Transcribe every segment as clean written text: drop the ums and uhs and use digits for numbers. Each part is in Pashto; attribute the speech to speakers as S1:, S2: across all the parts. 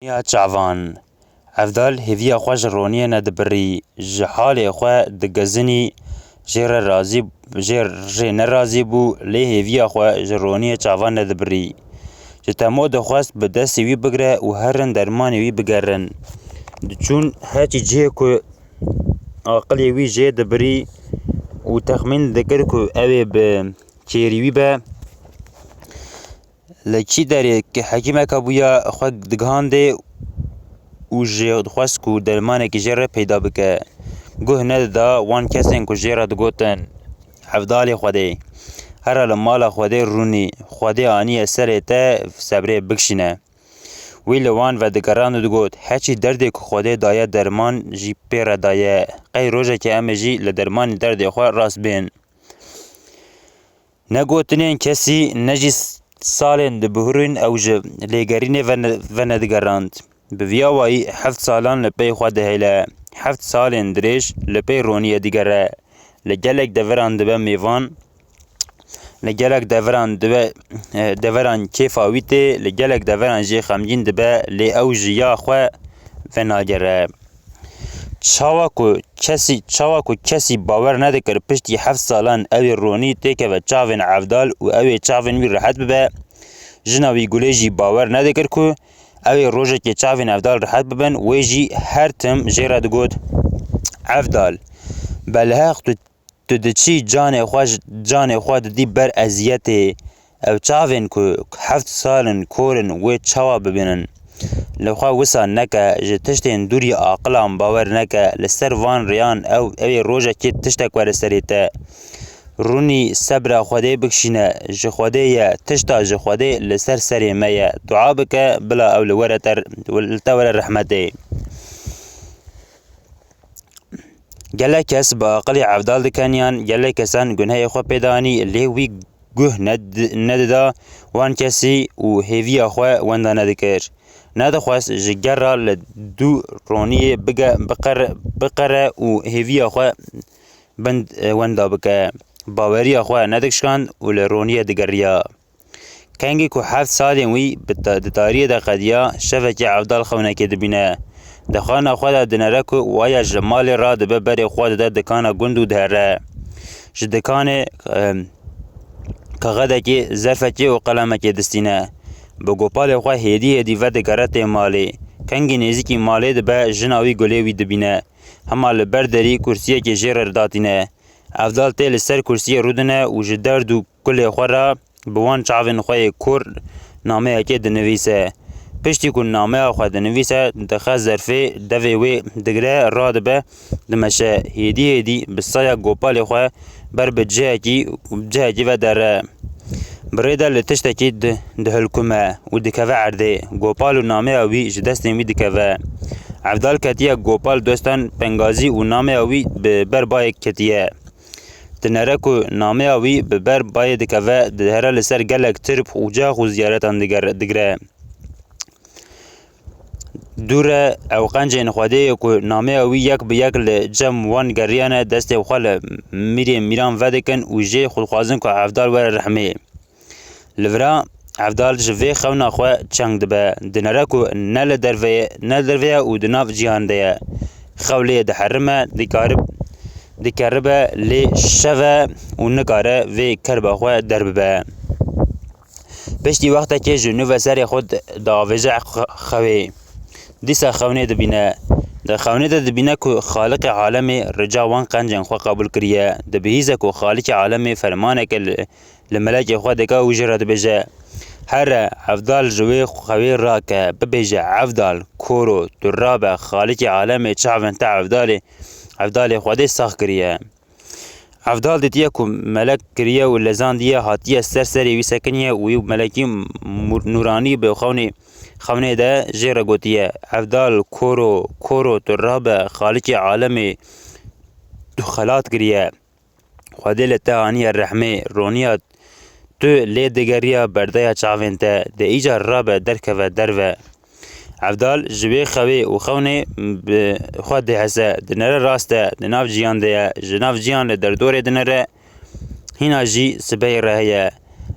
S1: یا چاوان افدال هویه خوش رونیه ندبری جحال خو دگزنی جر رازی جر نرازی بو لی هویه خو جرونیه چاوان ندبری جتمو دخواست به دستی وی بگره و هرن درمانی وی بگرن چون هاچی جه کو عقلی وی جه دبری و تخمین دکر کو اوی به چیریوی به لچی داره که حکیمه کبویا خود دگهانده و جه دخواست کو درمانه که جره پیدا بکه گوه نددا وان کسین کو جره دگوتن افدال خوده هر المال خوده رونی خوده آنی سر تا صبره بکشینه وی لوان و دگران دگوت هچی درد که خوده دایه درمان جی پیر دایه قی روژه که امه جی لدرمان درد خواه راست بین نگوتنین کسی نجی سالین دبهرین او جه لیگرین و ندگراند بویا وای 7 سالان لپی خواه هیله 7 سالین دریش لپی رونیه دیگره لگلک دوران دبه میوان لگلک دوران کیفاویته لگلک دوران جی خمجین دبه لی او جیا خواه و ناگره چاوا کو کسی باور ندکر پشتی 7 سالان اوی رونی تیکه و چاوین عفدال و اوی چاوین وی راحت ببه جناوی گولیجی باور ندکر کو اوی روژه که چاوین عفدال راحت ببن وی جی هر تم جیرا دگود عفدال بلحق تو دچی جان خواه دی بر ازیت او چاوین کو 7 سالن کورن و چاوا ببینن لخوا وسا نکه جه تشتین دوری عقلان باور نکه لسر وان ریان او اوی روژه که تشتک ور سریته رونی صبر خوده بکشینه جه خوده یا تشتا جه خوده لسر سری میا دعا بکه بلا او لور رحمته گله کس با عقلی عفدال دکنیان گله کسان گناه خو پیدانی لیوی گوه نددا وان کسی و هیوی خو وندا ندکر ندخواست جگر را لدو رونی بقره و هیوی خو بند وندا بکه باوری خو ندکشکاند و لرونی دگریا کنگی که 7 سالین وی دتاری دقدیا شفکی عفدال خونه که دبینه دخانه خود دنرکو وایا جمال را دبه بری خود ده دکانه گندو دهره جدکانه کغده که ظرفکی و قلمه که دستینه به گوپال خواه هیدی و دگرت مالی کنگی نیزی که مالی دبه جناوی گلیوی دبینه همه لبردری کرسیه که جیر رداتینه افضل تیل سر کرسیه رودنه و جدرد و کل خواه را بوان چاوین خواه کور نامه که دنویسه پشتی کن نامه خواه دنویسه دخواه ظرفه دوی وی دگره را دبه دمشه هیدی بسایا گوپال خواه بر به جهکی و در بريدا لتشتكي ده الكما ودكفا عرده گوپال و نامه اوی جدستن وی دكفا عفدال كتيا گوپال دوستان بنغازي و نامه اوی ببر باي كتيا تنركو نامه اوی ببر باي دكفا دهرا لسر گلك ترب و جاخ و زيارتان دگره دوره او قنجين خواده کو نامه اوی یک به یک لجم وان گریانه دست وخال میران ودکن و جه خودخوازن که عفدال ور رحمه لورا عفدال جوی خونا خو چنگ دبه دنرکو نل دروی و دناف جهان ده خولی ده حرمه دکاربه لی شوه و نکاره وی کربه خو دربه پشتی وقتا که جنو و سر خود داوجه خوی دیسا خونه دبینه ده خونه دبینه که خالق عالم رجا وان قنجن خو قبول کریه دبهیزه که خالق عالم فرمانه که لملاك خودك وجرد بجا هر عفدال جوي خوي راك ببجا عفدال كورو ترابه خالق عالم شعبن تاع عفدال خودي ساخ كريا عفدال ديتيكو ملك كريا ولزان ديا هاتيه سرسري ويسكنيه وملكي نوراني بخونه ده جيرا غوتيه عفدال كورو ترابه خالق عالم دخلات كريا خودي لتاني الرحمه رونيات تو لی دگریا بردایا چاوین تا ده ایجا رابه درکه دروه عفدال جوی خوی و خونه خود ده حسه ده نره راسته ده ناف جیان ده جناف جیان در دور ده نره هینا جی سبه رهیه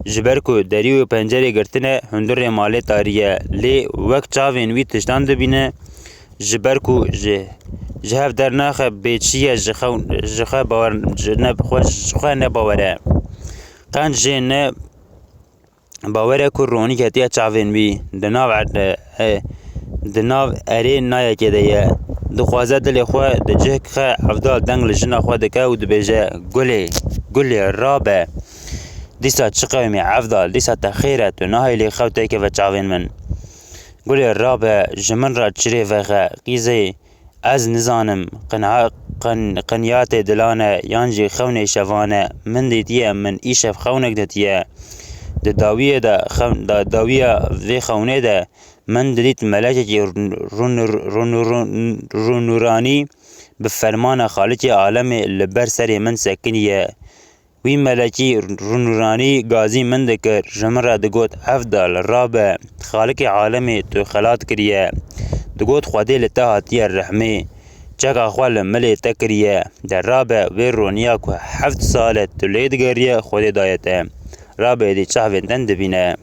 S1: جبرکو دری و پنجره گرتنه هندور مالی تاریه لی وک چاوین وی تشتان دبینه جبرکو جهف در ناخه بیچیه جخه باور جخه نباوره قند جه نه باوره که رونی کتیه چاوین وی دناو اری نایه که دیه دخوازه دلی خواه ده که افضل دنگ لجنه خواه دکه و دبیجه گلی رابه دیسا چقومی افضل دیسا تخیره تو نهایی لی خواه که و چاوین من گلی رابه جمن را چری وخه قیزه از نزانم قنیات دلانه یانجی خونه شوانه من دیتیه من ایشف خونک دیتیه ده داویه وی خونه ده من دلیت ملکه رونورانی به فرمان خالق عالم لبر سری من سکنیه وی ملکی رونورانی گازی من دکر جمره دگوت افضل رابه خالق عالم تو خلات کریه دگوت خواده لتهاتیه رحمه چکا خوال ملی تکریه در رابه وی رونیا که 7 ساله تو لیدگریه خود دایته رابه دی چاوین دند بینه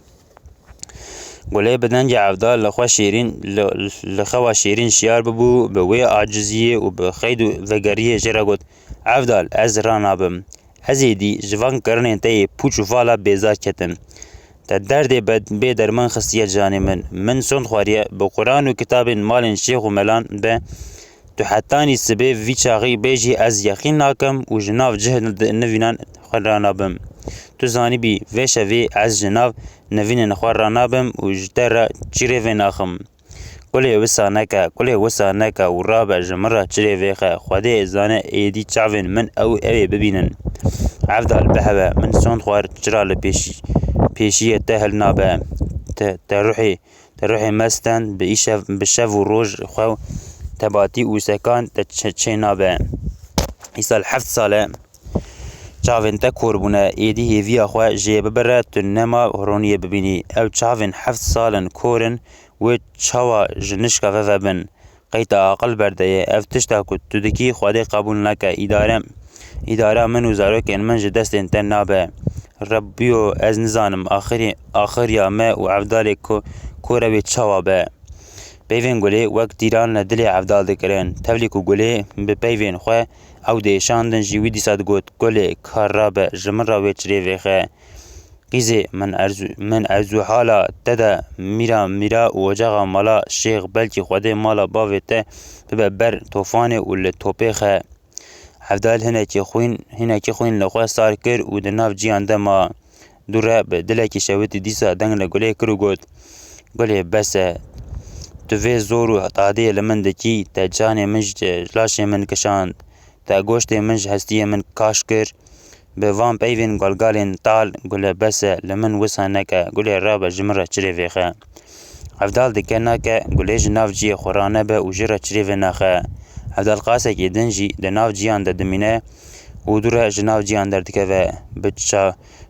S1: گله بدن جا افضل لخوا شیرین شیار ببو به وی عاجزیه و به خید و گریه جره گوت افضل از رانابم ازی دی جوان کرنین تایی پوچ و فالا بیزاد کتن تا درد بی درمان خستیه جانی من سند خواریه به قرآن و کتاب مال شیخ و ملان به تو حتانی سبه وی چاقی بیجی از یقین ناکم و جناف جهد نوینان خرانابم تو زانی بی ویشه وی از جناف نوین نخوار رانابم و جده را چیره وی ناخم کلی وسا نکا و رابع جمره چیره ویخه خواده زانه ایدی چاوین من او اوی ببینن افضل بهوه من سند خوار چرا لپیشیه تهل نابه تروحی مستن به شف و روش خو تباتی و سکان چه نابه ایسال 7 ساله چاوین تا کوربونه ایدی هیوی خواه جه ببره تو نما رونیه ببینی او چاوین 7 سالن کورن و چاوا جنشکا وفبن قیتا عقل برده او تشتا کد تو دکی خواده قبول نکه اداره من وزارو که من جدست انتن نابه ربیو از نزانم آخری ما و عبدال کوره بی چاوا به پیوین گله وقت دیران دل عبدال دکرن تبلیک و گله به پیوین خواه او دیشاندن جیوی دیساد گوت گله کار را به جمن را ویچری ویخه قیزه من ارزو حالا تدا میرا و وجاغا مالا شیخ بلکی خوده مالا باوی ته ببه بر توفانه و لطوپیخه عبدال هنه که خوین لخواه سار کر و دناف جیان دما دوره به دلکی شویت دیسا دنگ لگله کرو گوت گله بسه تو وی زور و تادی لمن دکی تا جان منج لاش من کشاند تا گوشت منج هستی من کاش کر به وان پیوین گلگالین تال گله بسه لمن وسا نکه گله رابه جمره چری ویخه افضل دکه نکه گله جناف جی خورانه به و جره چری وی نخه افضل قاسه که دنجی دناف جیان ده دمینه و دوره جناف جیان در دکه و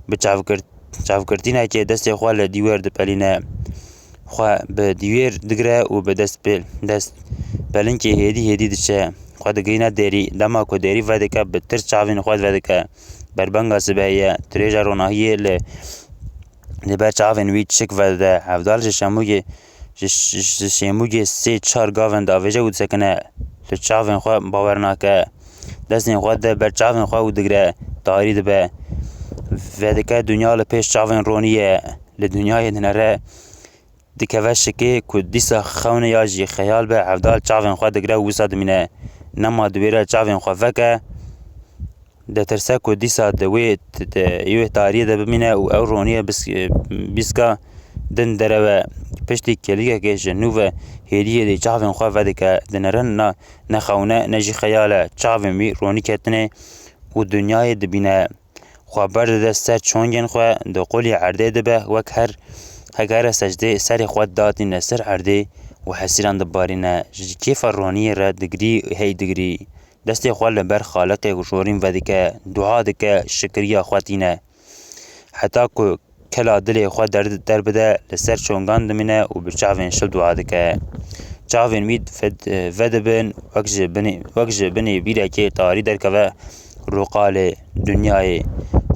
S1: بچاو که دست خواه دیوار دپلینه خواه به دیویر دگره و به دست بلن که هیدی دچه خواه دگرینه دیری دما که دیری ودکه به تر چاوین خواه ودکه بربنگا سبایه تریجا روناهیه لبر چاوین وی چک وده افضل شموگه 3-4 گاون داویجه بود سکنه لچاوین خواه باورناکه دستین خواه ده بر چاوین خواه و دگره تاری ده به ودکه دنیا لپیش چاوین رونیه لدنیای دنره دکه وشکه که دیسا خونه یا جی خیال به افضل چاوین خواه دگره و وسا دمینه نما دویره چاوین خواه وکه ده ترسه که دیسا دوی یوه تاریه ده بمینه و او رونیه بیسکا دن دره و پشتی کلیگه که جنوب هیدیه ده چاوین خواه ودکه دنرن نخونه نجی خیاله چاوین وی رونی کتنه و دنیای دبینه خواه برده ده سر چونگن خواه ده قولی عرده ده به وک هر سجده سر خود دادین سر عرده و حسیران دبارینه کیف رونی را دگری دستی خواه لبر خالق گشورین و دکه دعا دکه شکریه خواتینه حتی که کلا دل خواه در بده لسر چونگان دمینه و به چاوین شب دعا دکه چاوین وید ودبن وکج بنی بیره که تاری درکوه روقال دنیای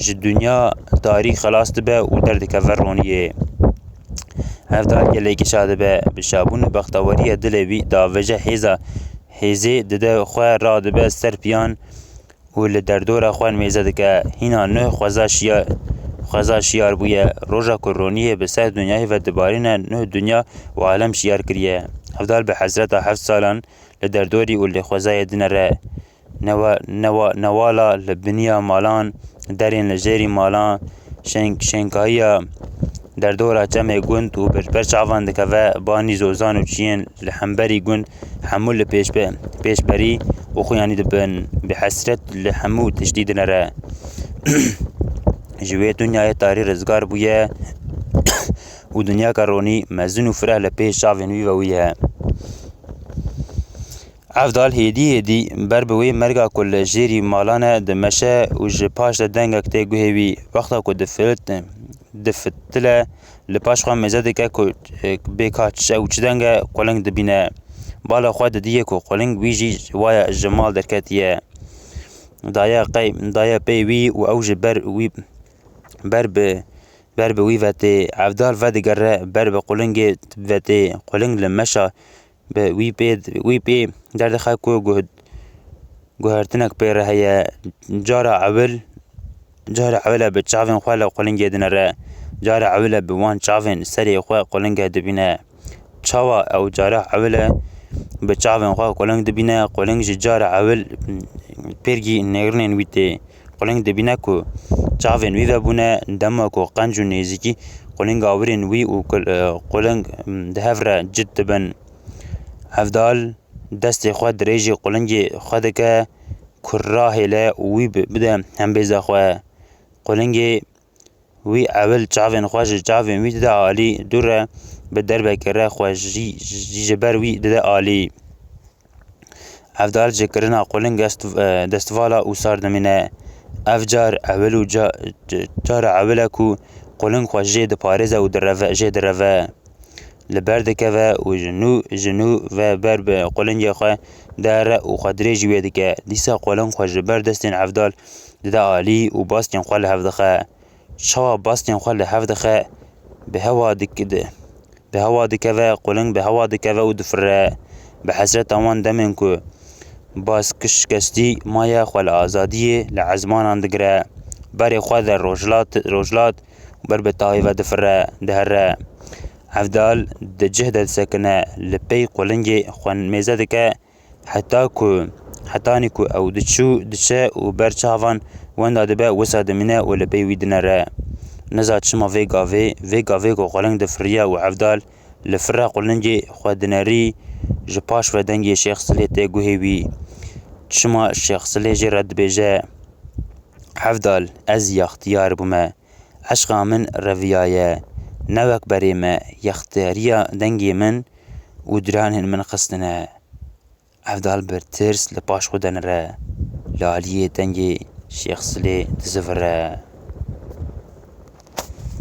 S1: ji dünya darî xelas dibe û derdikeve roniyê. Hevdar gelekî şa dibe bi şabûn bextewariyê dilê wî diavêje hêzê dide xwe radibe ser piyan û li derdora xwe mêze dike. Hîna nû xweza şiyar bûye. Roja ku roniyê bi ser dunyayê ve dibarîne nû dunya û alem şiyar kiriye. Hevdal bi hezreta 7 salan li derdorî û lêxwezayê dinere. Newala li biniya malan, derên li jêrî malan, şenkahiya derdora çemê gund û ber çavan dikeve. Banî zozan û çiyên li hemberî gund hemû li pêşberî û xuyanî dibin. Bi hesret li hemû tiştî dinere. Ji wê dunyayê tarî rizgar bûye û dunyaka ronî mezin û fireh li pêş çavên wî ve wî ye. Hevdal hêdî ber bi wê merga ku li jêrî malan e dimeşe û ji paş de dengek tê guhê wî. Wexta ku difitile li paş xwe mêze dike ku bêka ew çi deng e quleng dibîne. Bala xwe didîye ku quleng wî jî waye ji mal derketiye. Daye pey wî û ew ji ber bi wî vetê. Hevdal vedigere ber bi qulengê vetê. Quleng li meşa bi wî pê derdixe ku guhertinek pê re heye. Cara ewil e bi çavên xwe li qulengê dinere. Cara ewil e bi wan çavên serê xwe qulengê dibîne. Çawa ew cara ewil e bi çavên xwe quleng dibîne. Quleng jî cara ewil pêrgî nêrînên wî tê. Quleng dibîne ku çavên wî vebûne dema ku qenc û nêzîkî qulenga wirên wî û quleng di hev re cid dibin. Hevdal destê xwe dirêjî qulengê xwe dike ku rahêle û wî bide hembêza xwe. Qulengê wî ewil çavên xwe ji çavên wî dide alî. Dû re bi derbekê re xwe jî ji ber wî dide alî. Hevdal ji kirina quleng destvala û sar dimîne. Ev car ewil û cara ewil e ku quleng xwe jê diparêze û jê direve. Li ber dikeve û ji nû ve ber bi qulengê xwe dihere û xwe dirêjî wê dike. Dîsa quleng xwe ji ber destên hevdal dide alî û bastên xwe li hev dixe. Çawa bastên xwe li hev dixe bi hewa dikeve. Quleng bi hewa dikeve û difire. Bi hesreta wan demên ku baskişkestî maye xwe li azadiyê li ezmanan digire. Berê xwe de rojhilat û ber bi tahî ve difire dihere. Hevdal di cih de disekine. Li pey qulengê xwe mêze dike hetanî ku ew diçe û ber çavan wenda dibe wisa dimîne û li pey wî dinere. Niza çima vê gavê ku quleng difiriye û hevdal li fira qulengê xwe dinerî ji paş ve dengê Şêx Silê tê guhê wî. Çima Şêx Silê jê re dibêje hevdal ez yaxtiyar bûme. Eşqa min reviya ye. Ne wek berê me yaxtiyariya dengê min û diranên min xistine. Hevdal bi tirs li paş xwe dinere. Li aliyê dengê Şêx Silê dizivire.